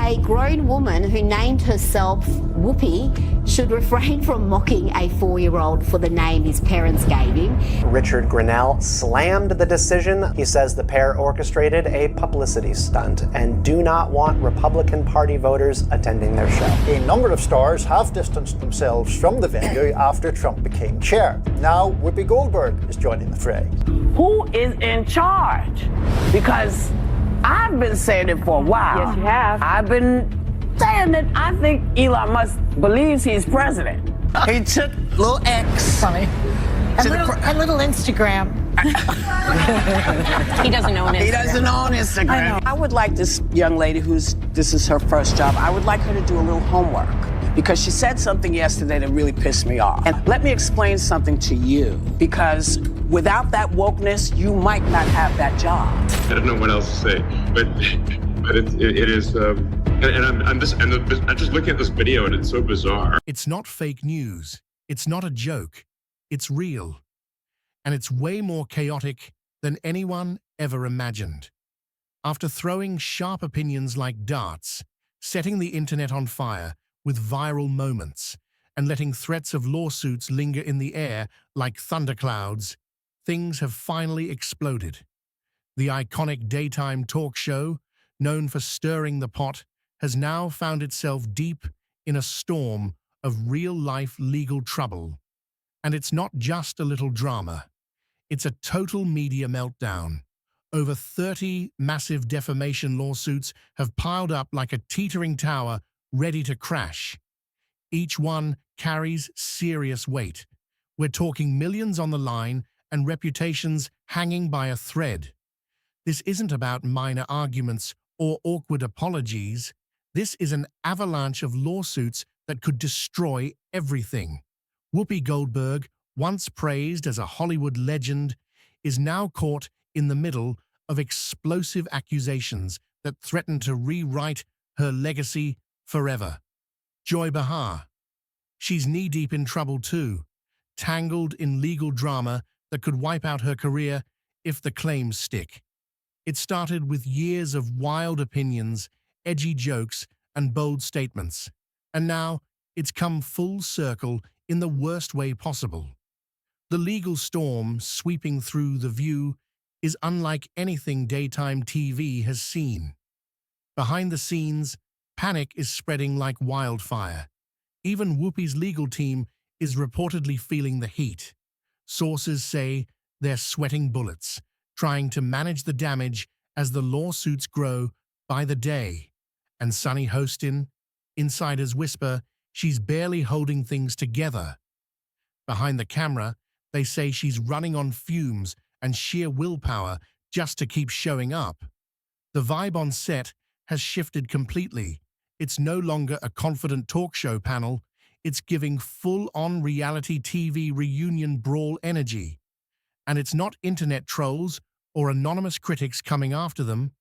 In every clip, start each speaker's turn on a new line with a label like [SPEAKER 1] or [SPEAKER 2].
[SPEAKER 1] A grown woman who named herself Whoopi should refrain from mocking a 4-year-old for the name his parents gave him.
[SPEAKER 2] Richard Grinnell slammed the decision. He says the pair orchestrated a publicity stunt and do not want Republican Party voters attending their show.
[SPEAKER 3] A number of stars have distanced themselves from the venue after Trump became chair. Now Whoopi Goldberg is joining the fray.
[SPEAKER 4] Who is in charge? Because I've been saying it for a while.
[SPEAKER 5] Yes, you have.
[SPEAKER 4] I've been saying that I think Elon Musk believes he's president.
[SPEAKER 6] He took little X.
[SPEAKER 5] Funny. A little Instagram.
[SPEAKER 7] He doesn't own Instagram.
[SPEAKER 6] He doesn't own Instagram.
[SPEAKER 4] I would like this young lady this is her first job, I would like her to do a little homework because she said something yesterday that really pissed me off. And let me explain something to you, because without that wokeness, you might not have that job.
[SPEAKER 8] I don't know what else to say, but it is, and I'm just looking at this video and it's so bizarre.
[SPEAKER 9] It's not fake news. It's not a joke. It's real. And it's way more chaotic than anyone ever imagined. After throwing sharp opinions like darts, setting the internet on fire with viral moments, and letting threats of lawsuits linger in the air like thunderclouds, things have finally exploded. The iconic daytime talk show, known for stirring the pot, has now found itself deep in a storm of real-life legal trouble. And it's not just a little drama. It's a total media meltdown. Over 30 massive defamation lawsuits have piled up like a teetering tower ready to crash. Each one carries serious weight. We're talking millions on the line and reputations hanging by a thread. This isn't about minor arguments or awkward apologies. This is an avalanche of lawsuits that could destroy everything. Whoopi Goldberg, once praised as a Hollywood legend, is now caught in the middle of explosive accusations that threaten to rewrite her legacy forever. Joy Behar. She's knee-deep in trouble too, tangled in legal drama that could wipe out her career if the claims stick. It started with years of wild opinions, edgy jokes, and bold statements. And now it's come full circle in the worst way possible. The legal storm sweeping through The View is unlike anything daytime TV has seen. Behind the scenes, panic is spreading like wildfire. Even Whoopi's legal team is reportedly feeling the heat. Sources say they're sweating bullets, trying to manage the damage as the lawsuits grow by the day. And Sunny Hostin, insiders whisper, she's barely holding things together. Behind the camera, they say she's running on fumes and sheer willpower just to keep showing up. The vibe on set has shifted completely. It's no longer a confident talk show panel. It's giving full-on reality TV reunion brawl energy. And it's not internet trolls or anonymous critics coming after them.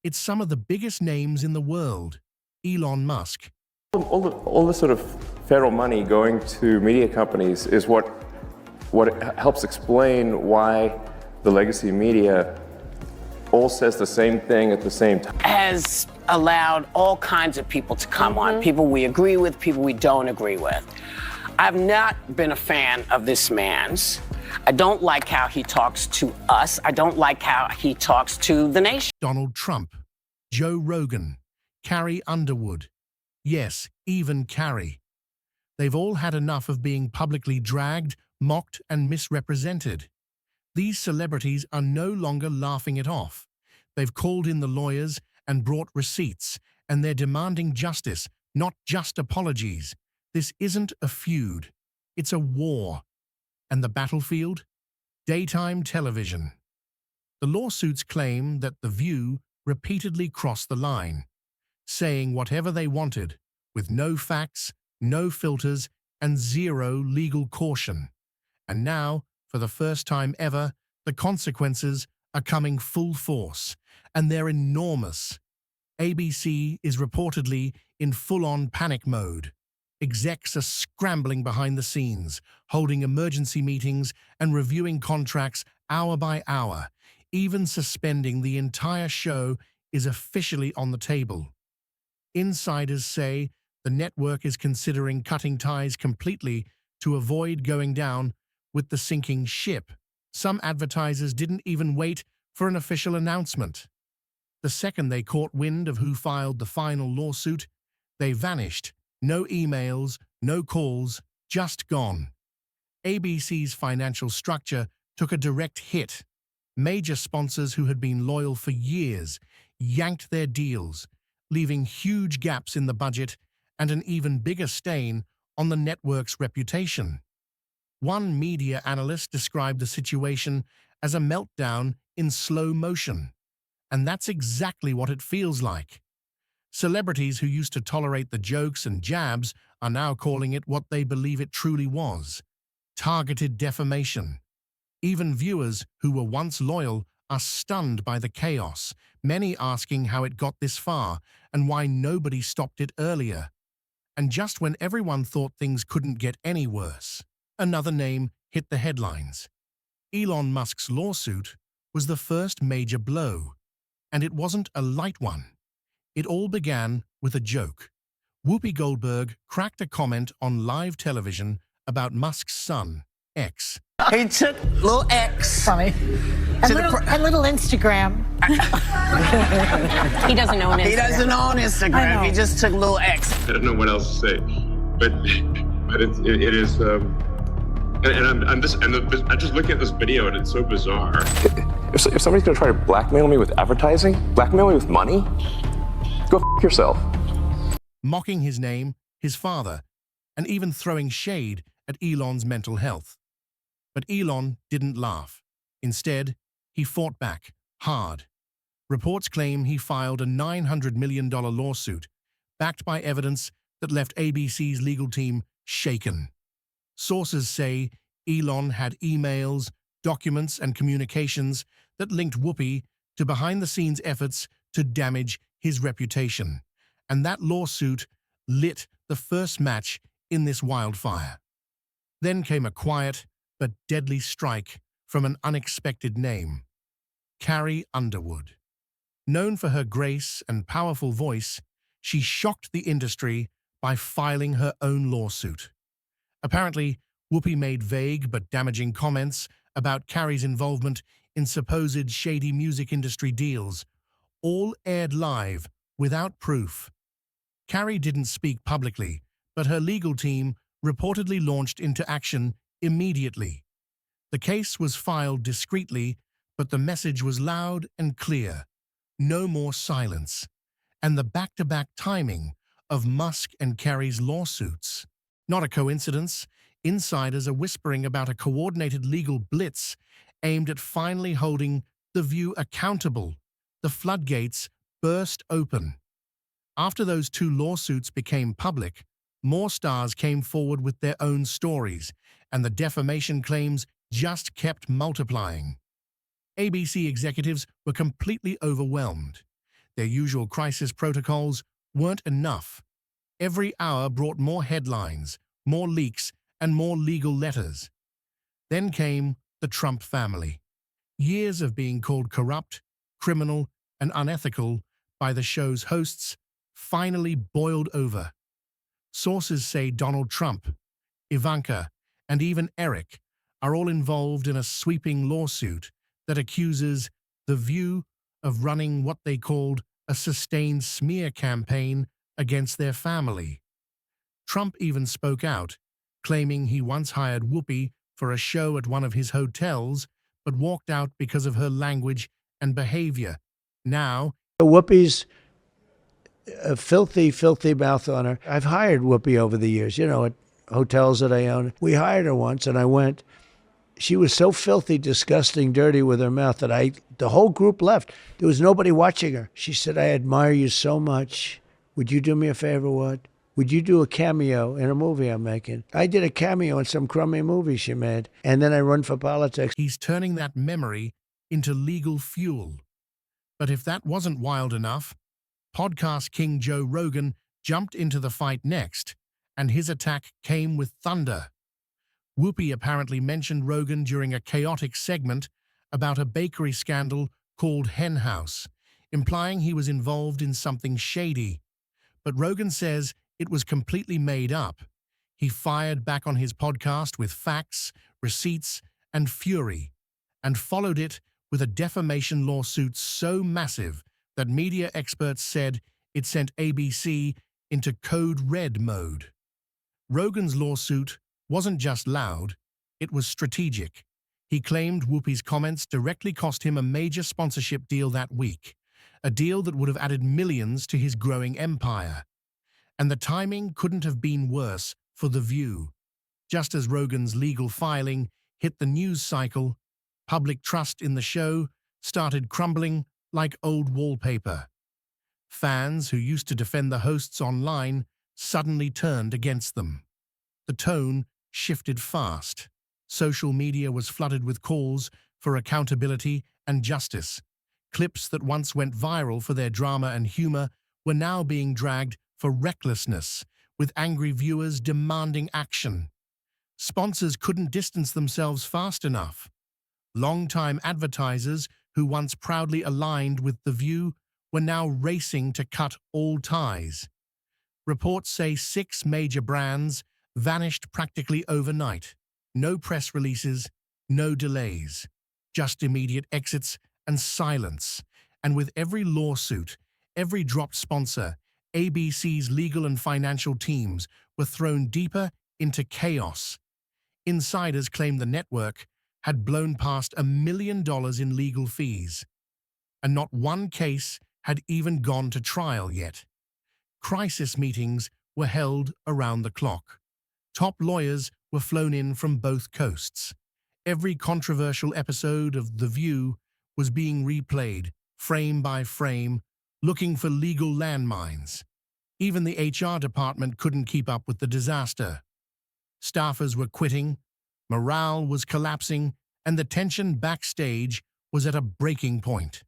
[SPEAKER 9] It's some of the biggest names in the world. Elon Musk.
[SPEAKER 10] All the sort of federal money going to media companies is what helps explain why the legacy media all says the same thing at the same time.
[SPEAKER 4] Has allowed all kinds of people to come on, people we agree with, people we don't agree with. I've not been a fan of this man's. I don't like how he talks to us. I don't like how he talks to the nation.
[SPEAKER 9] Donald Trump, Joe Rogan, Carrie Underwood. Yes, even Carrie. They've all had enough of being publicly dragged, mocked, and misrepresented. These celebrities are no longer laughing it off. They've called in the lawyers and brought receipts, and they're demanding justice, not just apologies. This isn't a feud. It's a war. And the battlefield? Daytime television. The lawsuits claim that The View repeatedly crossed the line, saying whatever they wanted, with no facts, no filters, and zero legal caution. And now, for the first time ever, the consequences are coming full force, and they're enormous. ABC is reportedly in full-on panic mode. Execs are scrambling behind the scenes, holding emergency meetings and reviewing contracts hour by hour. Even suspending the entire show is officially on the table. Insiders say the network is considering cutting ties completely to avoid going down with the sinking ship. Some advertisers didn't even wait for an official announcement. The second they caught wind of who filed the final lawsuit, they vanished. No emails, no calls, just gone. ABC's financial structure took a direct hit. Major sponsors who had been loyal for years yanked their deals, leaving huge gaps in the budget and an even bigger stain on the network's reputation. One media analyst described the situation as a meltdown in slow motion. And that's exactly what it feels like. Celebrities who used to tolerate the jokes and jabs are now calling it what they believe it truly was: targeted defamation. Even viewers who were once loyal are stunned by the chaos, many asking how it got this far and why nobody stopped it earlier. And just when everyone thought things couldn't get any worse, another name hit the headlines. Elon Musk's lawsuit was the first major blow, and it wasn't a light one. It all began with a joke. Whoopi Goldberg cracked a comment on live television about Musk's son, X.
[SPEAKER 6] He took little X.
[SPEAKER 5] Funny. A little Instagram.
[SPEAKER 4] He doesn't own Instagram.
[SPEAKER 6] He doesn't own Instagram. He just took little X.
[SPEAKER 8] I don't know what else to say, but it is. I'm just looking at this video and it's so bizarre.
[SPEAKER 10] If somebody's going to try to blackmail me with advertising, blackmail me with money, go f yourself.
[SPEAKER 9] Mocking his name, his father, and even throwing shade at Elon's mental health. But Elon didn't laugh. Instead, he fought back, hard. Reports claim he filed a $900 million lawsuit, backed by evidence that left ABC's legal team shaken. Sources say Elon had emails, documents, and communications that linked Whoopi to behind-the-scenes efforts to damage his reputation. And that lawsuit lit the first match in this wildfire. Then came a quiet but deadly strike from an unexpected name: Carrie Underwood. Known for her grace and powerful voice, she shocked the industry by filing her own lawsuit. Apparently, Whoopi made vague but damaging comments about Carrie's involvement in supposed shady music industry deals, all aired live without proof. Carrie didn't speak publicly, but her legal team reportedly launched into action immediately. The case was filed discreetly, but the message was loud and clear: no more silence. And the back-to-back timing of Musk and Carrie's lawsuits. Not a coincidence. Insiders are whispering about a coordinated legal blitz aimed at finally holding The View accountable. The floodgates burst open. After those two lawsuits became public, more stars came forward with their own stories, and the defamation claims just kept multiplying. ABC executives were completely overwhelmed. Their usual crisis protocols weren't enough. Every hour brought more headlines, more leaks, and more legal letters. Then came the Trump family. Years of being called corrupt, criminal, and unethical by the show's hosts finally boiled over. Sources say Donald Trump, Ivanka, and even Eric are all involved in a sweeping lawsuit that accuses The View of running what they called a sustained smear campaign against their family. Trump even spoke out, claiming he once hired Whoopi for a show at one of his hotels, but walked out because of her language and behavior. Now,
[SPEAKER 7] Whoopi's a filthy, filthy mouth on her. I've hired Whoopi over the years, at hotels that I own. We hired her once, and I went. She was so filthy, disgusting, dirty with her mouth that the whole group left. There was nobody watching her. She said, "I admire you so much. Would you do me a favor, what? Would you do a cameo in a movie I'm making?" I did a cameo in some crummy movie she made, and then I run for politics.
[SPEAKER 9] He's turning that memory into legal fuel. But if that wasn't wild enough, podcast king Joe Rogan jumped into the fight next, and his attack came with thunder. Whoopi apparently mentioned Rogan during a chaotic segment about a bakery scandal called Hen House, implying he was involved in something shady. But Rogan says it was completely made up. He fired back on his podcast with facts, receipts, and fury, and followed it with a defamation lawsuit so massive that media experts said it sent ABC into code red mode. Rogan's lawsuit wasn't just loud, it was strategic. He claimed Whoopi's comments directly cost him a major sponsorship deal that week, a deal that would have added millions to his growing empire. And the timing couldn't have been worse for The View. Just as Rogan's legal filing hit the news cycle, public trust in the show started crumbling like old wallpaper. Fans who used to defend the hosts online suddenly turned against them. The tone shifted fast. Social media was flooded with calls for accountability and justice. Clips that once went viral for their drama and humor were now being dragged for recklessness, with angry viewers demanding action. Sponsors couldn't distance themselves fast enough. Longtime advertisers who once proudly aligned with The View were now racing to cut all ties. Reports say 6 major brands vanished practically overnight. No press releases, no delays, just immediate exits and silence. And with every lawsuit, every dropped sponsor, ABC's legal and financial teams were thrown deeper into chaos. Insiders claimed the network had blown past $1 million in legal fees, and not one case had even gone to trial yet. Crisis meetings were held around the clock. Top lawyers were flown in from both coasts. Every controversial episode of The View was being replayed, frame by frame, looking for legal landmines. Even the HR department couldn't keep up with the disaster. Staffers were quitting, morale was collapsing, and the tension backstage was at a breaking point.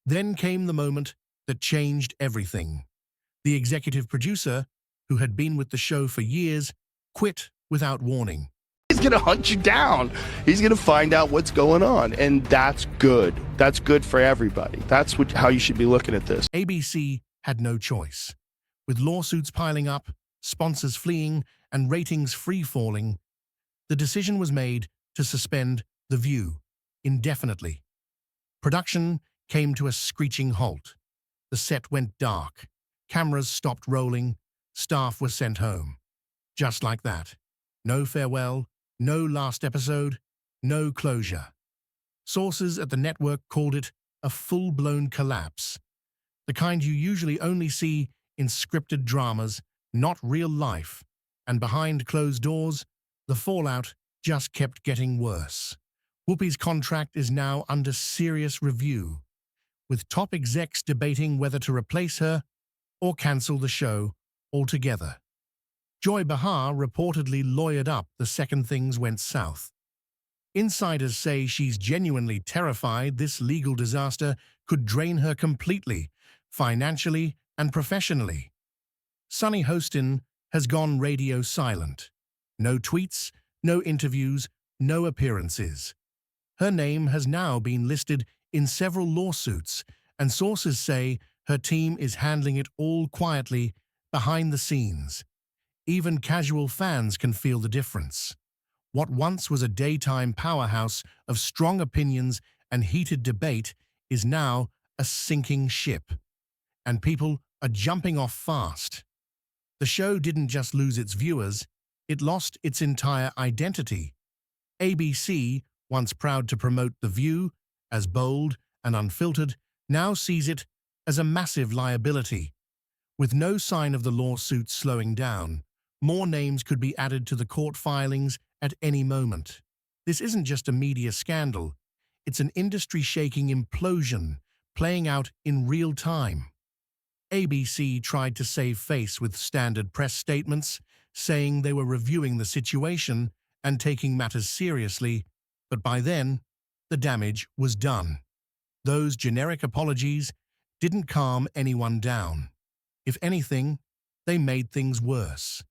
[SPEAKER 9] Then came the moment that changed everything. The executive producer, who had been with the show for years, quit without warning.
[SPEAKER 11] He's going to hunt you down. He's going to find out what's going on, and that's good. That's good for everybody. That's how you should be looking at this.
[SPEAKER 9] ABC had no choice. With lawsuits piling up, sponsors fleeing, and ratings free-falling, the decision was made to suspend The View indefinitely. Production came to a screeching halt. The set went dark. Cameras stopped rolling. Staff were sent home. Just like that. No farewell, no last episode, no closure. Sources at the network called it a full-blown collapse. The kind you usually only see in scripted dramas, not real life. And behind closed doors, the fallout just kept getting worse. Whoopi's contract is now under serious review, with top execs debating whether to replace her or cancel the show altogether. Joy Behar reportedly lawyered up the second things went south. Insiders say she's genuinely terrified this legal disaster could drain her completely, financially and professionally. Sunny Hostin has gone radio silent. No tweets, no interviews, no appearances. Her name has now been listed in several lawsuits, and sources say her team is handling it all quietly behind the scenes. Even casual fans can feel the difference. What once was a daytime powerhouse of strong opinions and heated debate is now a sinking ship, and people are jumping off fast. The show didn't just lose its viewers, it lost its entire identity. ABC, once proud to promote The View as bold and unfiltered, now sees it as a massive liability. With no sign of the lawsuit slowing down, more names could be added to the court filings at any moment. This isn't just a media scandal, it's an industry-shaking implosion playing out in real time. ABC tried to save face with standard press statements, saying they were reviewing the situation and taking matters seriously, but by then, the damage was done. Those generic apologies didn't calm anyone down. If anything, they made things worse,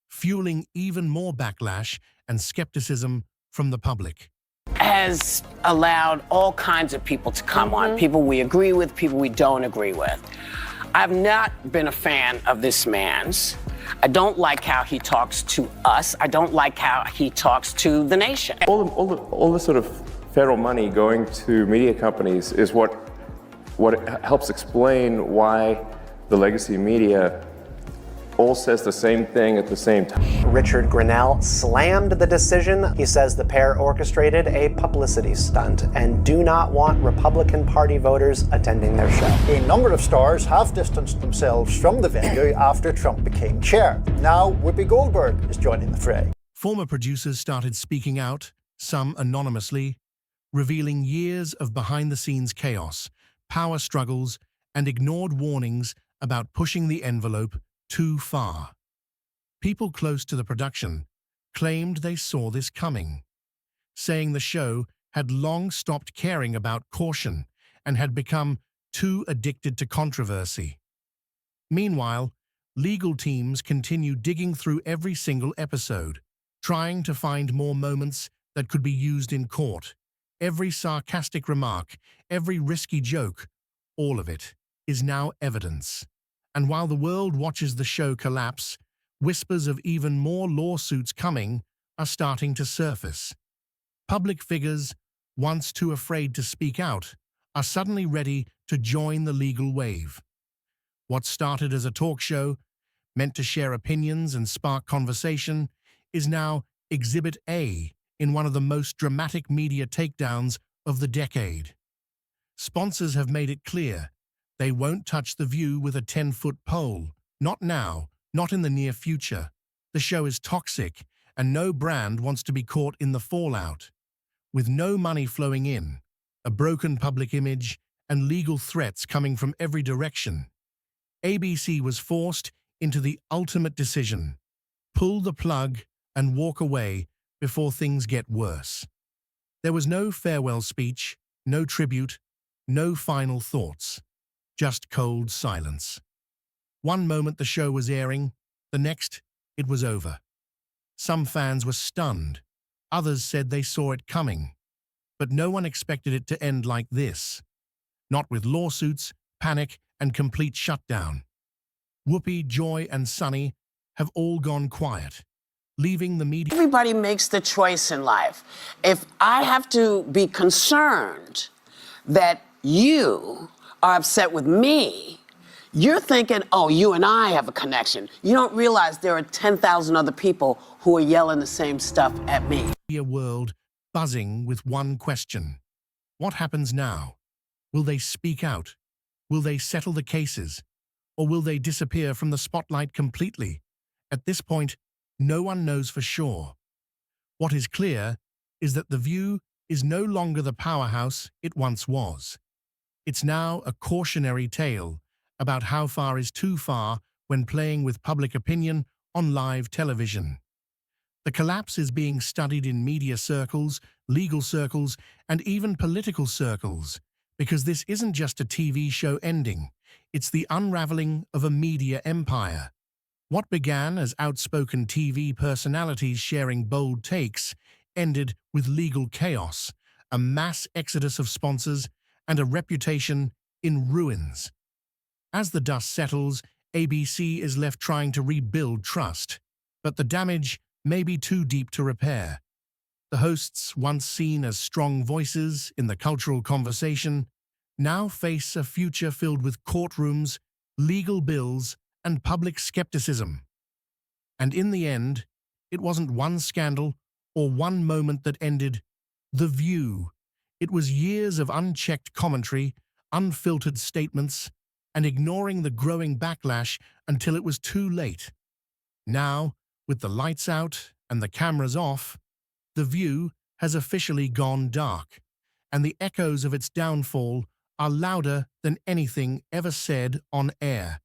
[SPEAKER 9] fueling even more backlash and skepticism from the public.
[SPEAKER 4] Has allowed all kinds of people to come on, people we agree with, people we don't agree with. I've not been a fan of this man's. I don't like how he talks to us. I don't like how he talks to the nation.
[SPEAKER 10] All the sort of federal money going to media companies is what helps explain why the legacy media all says the same thing at the same time.
[SPEAKER 2] Richard Grinnell slammed the decision. He says the pair orchestrated a publicity stunt and do not want Republican Party voters attending their show.
[SPEAKER 3] A number of stars have distanced themselves from the venue after Trump became chair. Now Whoopi Goldberg is joining the fray.
[SPEAKER 9] Former producers started speaking out, some anonymously, revealing years of behind-the-scenes chaos, power struggles, and ignored warnings about pushing the envelope too far. People close to the production claimed they saw this coming, saying the show had long stopped caring about caution and had become too addicted to controversy. Meanwhile, legal teams continue digging through every single episode, trying to find more moments that could be used in court. Every sarcastic remark, every risky joke, all of it is now evidence. And while the world watches the show collapse, whispers of even more lawsuits coming are starting to surface. Public figures, once too afraid to speak out, are suddenly ready to join the legal wave. What started as a talk show, meant to share opinions and spark conversation, is now Exhibit A in one of the most dramatic media takedowns of the decade. Sponsors have made it clear they won't touch The View with a 10-foot pole. Not now, not in the near future. The show is toxic, and no brand wants to be caught in the fallout. With no money flowing in, a broken public image, and legal threats coming from every direction, ABC was forced into the ultimate decision: pull the plug and walk away before things get worse. There was no farewell speech, no tribute, no final thoughts. Just cold silence. One moment the show was airing, the next it was over. Some fans were stunned. Others said they saw it coming. But no one expected it to end like this. Not with lawsuits, panic, and complete shutdown. Whoopi, Joy, and Sunny have all gone quiet, leaving the media.
[SPEAKER 4] Everybody makes the choice in life. If I have to be concerned that you are upset with me, you're thinking, oh, you and I have a connection. You don't realize there are 10,000 other people who are yelling the same stuff at me.
[SPEAKER 9] A world buzzing with one question. What happens now? Will they speak out? Will they settle the cases? Or will they disappear from the spotlight completely? At this point, no one knows for sure. What is clear is that The View is no longer the powerhouse it once was. It's now a cautionary tale about how far is too far when playing with public opinion on live television. The collapse is being studied in media circles, legal circles, and even political circles, because this isn't just a TV show ending, it's the unraveling of a media empire. What began as outspoken TV personalities sharing bold takes ended with legal chaos, a mass exodus of sponsors, and a reputation in ruins. As the dust settles, ABC is left trying to rebuild trust, but the damage may be too deep to repair. The hosts, once seen as strong voices in the cultural conversation, now face a future filled with courtrooms, legal bills, and public skepticism. And in the end, it wasn't one scandal or one moment that ended The View. It was years of unchecked commentary, unfiltered statements, and ignoring the growing backlash until it was too late. Now, with the lights out and the cameras off, The View has officially gone dark, and the echoes of its downfall are louder than anything ever said on air.